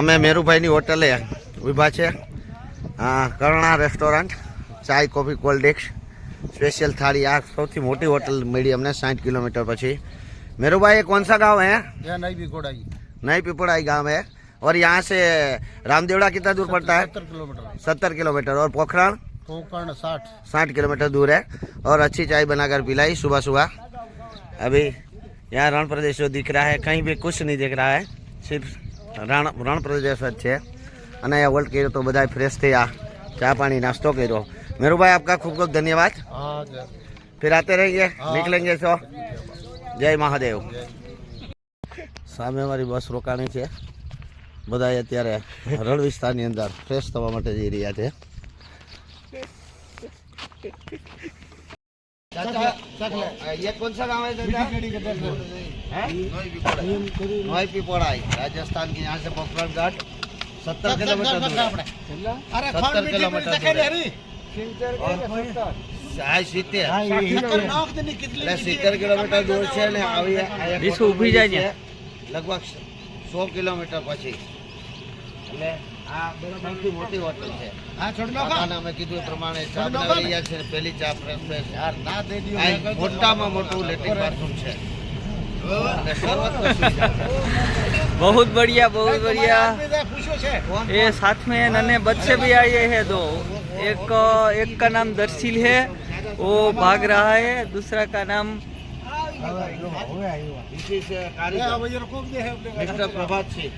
અમે મેરુભાઈની હોટલે ઊભા છે. કરણા રેસ્ટોરન્ટ, ચાય કોફી કોલ્ડ ડ્રિંક્સ स्पेशल थाली. આ સૌથી મોટી હોટલ મળી અમને 60 किलोमीटर પછી. मेरू भाई कौन सा गांव है? यह नई पिपड़ाई. नई पिपड़ाई गांव है. और यहाँ से रामदेवड़ा कितना दूर पड़ता है? 70 किलोमीटर. 70 किलोमीटर. और पोखरण 60 किलोमीटर दूर है. और अच्छी चाय बनाकर पिलाई सुबह सुबह. अभी यहाँ रण प्रदेश जो दिख रहा है, कहीं भी कुछ नहीं दिख रहा है, सिर्फ रण प्रदेश જ છે. અને અહીંયા હોલ્ડ કર્યો તો બધા ફ્રેશ થયા, ચા પાણી નાસ્તો કર્યો. मेरू भाई आपका खूब खूब धन्यवाद. फिर आते रहेंगे, निकलेंगे तो. जय महादेव. સામે અમારી બસ રોકાણી છે. બધા અત્યારે રણ વિસ્તારની અંદર ફ્રેશ થવા માટે જઈ રહ્યા છે. ये कौन सा गाँव है चाचा? नई पिपड़ाई, राजस्थान के. यहाँ से पोखरण घाट 70 किलोमीटर दूर है. 70 किलोमीटर दूर है. 70 किलोमीटर दूर છે ને આવી ઊભી જાય છે લગભગ 100 કિલોમીટર પછી. એટલે આ સૌથી મોટી હોટલ છે. કાકાને અમે કીધું એ પ્રમાણે ચા બનાવી રહ્યા છે. પહેલી ચા ફ્રેશ યાર ના દે દીયો. મોટામાં મોટું લેટ્રિન બાથરૂમ છે. बहुत बढ़िया, बहुत बढ़िया. ये साथ में नन्हे बच्चे भी आए हैं दो. एक का नाम दर्शिल है, वो भाग रहा है. दूसरा का नाम मिस्टर प्रभात सिंह.